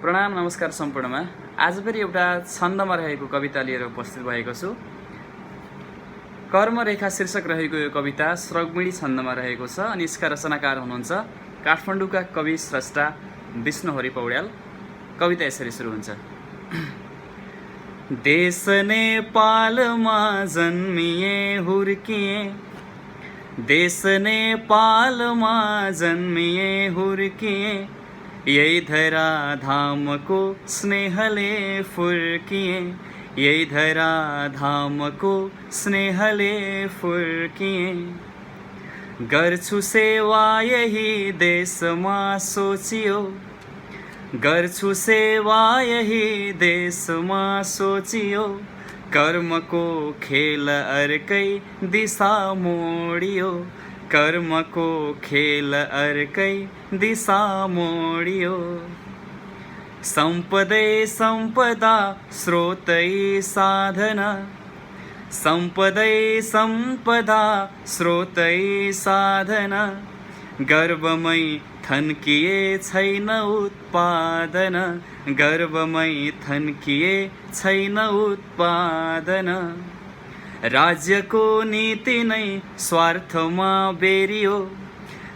प्रणाम नमस्कार सम्पूर्णमा। आज फेरि एउटा छन्दमा रहेको कविता लिएर उपस्थित भएको छु। कर्मरेखा शीर्षक रहेको यो कविता श्रगमिडी छन्दमा रहेको छ अनि यसका रचनाकार हुनुहुन्छ काठमाडौँका कवि स्रष्टा विष्णुहरि पौड्याल। कविता यसरी सुरु हुन्छ। देश नेपालमा जन्मिए हुर्किए, देश नेपालमा जन्मिए हुर्किए, यही धरा धामको स्नेहले फुर्किए, यही धरा धामको स्नेहले फुर्किए। गर्छु सेवा यही देशमा सोचियो, गर्छु सेवा यही देशमा सोचियो, कर्मको खेल अर्कै दिशा मोडियो, कर्मको खेल अर्कै दिशा मोडियो। सम्पदै सम्पदा स्रोतै साधना, सम्पदै सम्पदा स्रोतै साधना, गर्वमै थन्किए छैन उत्पादन, गर्वमै थन्किए छैन उत्पादन। राज्यको नीति नै स्वार्थमा बेरियो,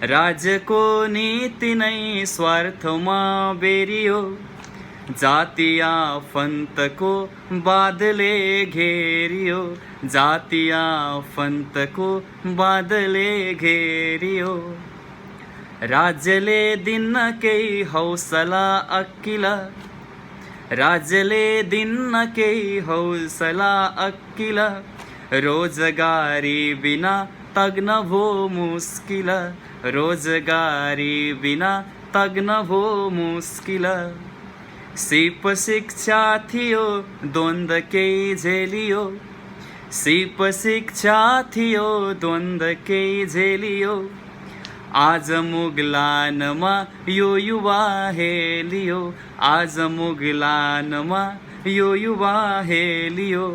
राज्यको नीति नै स्वार्थमा बेरियो, जाति आफन्तको बादले घेरियो, जाति आफन्तको बादले घेरियो। राज्यले दिन्न केही हौसला अक्किला, राज्यले दिन्न केही हौसला अक्किला, रोजगारी बिना तग्न भो मुस्किल, रोजगारी बिना तग्न भो मुस्किल। सिप शिक्षा थियो द्वन्द केही झेलियो, सिप शिक्षा थियो द्वन्द केही झेलियो, आज मुगलानमा यो युवा हेलियो, आज मुगलानमा यो युवा हेलियो।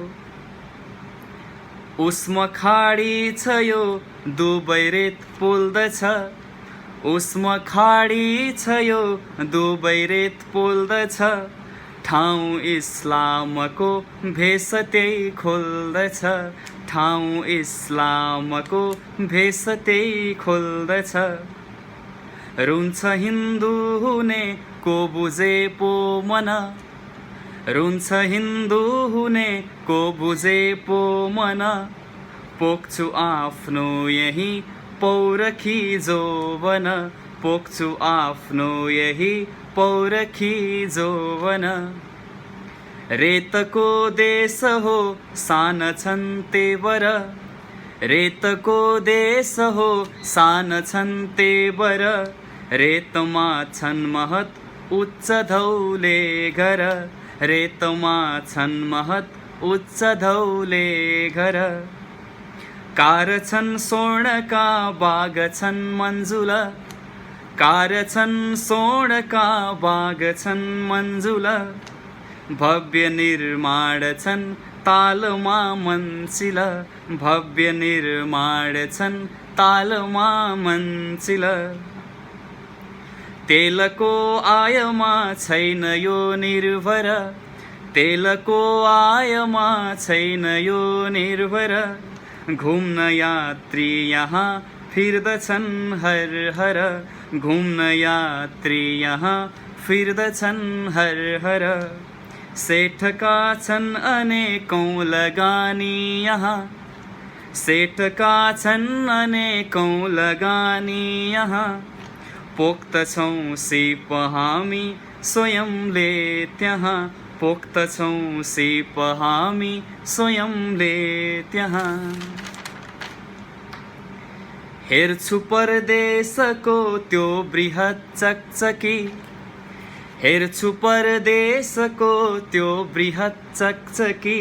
उस्म खाडी छ यो दुबै रेत पोल्दछ, उस्म खाडी छ यो दुबै रेत पोल्दछ, ठाउँ इस्लामको भेष त्यही खोल्दछ, ठाउँ इस्लामको भेष त्यही खोल्दछ। रुन्छ हिन्दू हुने को बुझे पो मन, रुन्छ हिन्दू हुने को बुझे पो मन, पोख्छु आफ्नो यही पौरखी जोवन, पोख्छु आफ्नो यही पौरखी जोवन। रेतको देश हो सान छन् तेवर, रेतको देश हो सान छन् तेवर, रेतमा छन् महत उच्च धौले घर, रेतमा छन् महत उच्च धौले घर। कार छन् स्वर्णका बाग छन् मन्जुल, कार छन् स्वर्णका बाग छन् मन्जुल, भव्य निर्माण छन् तालमा मन्सिल, भव्य निर्माण छन् तालमा मन्सिल। तेलको आयमा छैन यो निर्भर, तेलको आयमा छैन यो निर्भर, घुम्न यात्री यहाँ फिर्दछन् हर हर, घुम्न यात्री यहाँ फिर्दछन् हर हर। सेठका छन् अनेकौं लगानी यहाँ, सेठका छन् अनेकौं लगानी यहाँ, पोख्दछौं सिप हामी स्वयंले त्यहाँ, पोख्दछौं सिप हामी स्वयंले त्यहाँ। हेर्छु परदेशको त्यो बृहत चकचकी, हेर्छु परदेशको त्यो बृहत चकचकी,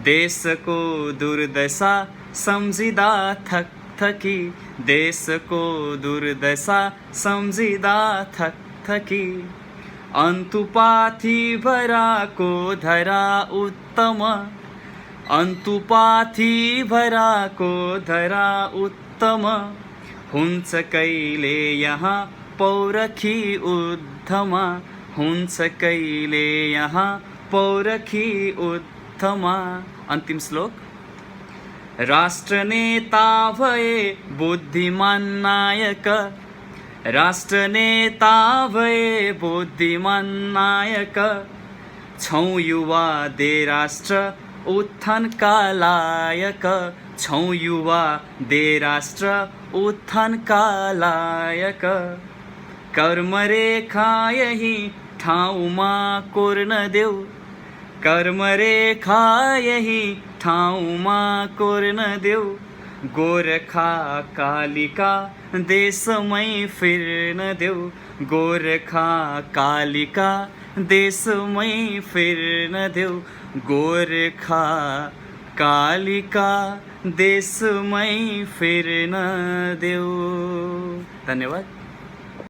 देशको दुर्दशा सम्झिँदा थकथकी, देशको दुर्दशा सम्झिँदा थकथकी। अन्तुपाथी भराको धरा उत्तम, अन्तुपाथी भराको धरा उत्तम, हुन्छ कहिले यहाँ पौरखी उद्धमा, हुन्छ कहिले यहाँ पौरखी उत्थमा। अन्तिम श्लोक। राष्ट्रनेता भए बुद्धिमान नायक, राष्ट्रनेता भए बुद्धिमान नायक, छौँ युवा दे राष्ट्र उत्थानका लायक, छौँ युवा दे राष्ट्र उत्थानका लायक। कर्मरेखा यही ठाउँमा कोर्न देऊ, कर्मरेखा यही ठाउँमा कोर्न देऊ, गोरखा कालिका देशमै फिर्न देऊ, गोरखा कालिका देशमै फिर्न देऊ, गोरखा कालिका देशमै फिर्न देऊ। धन्यवाद।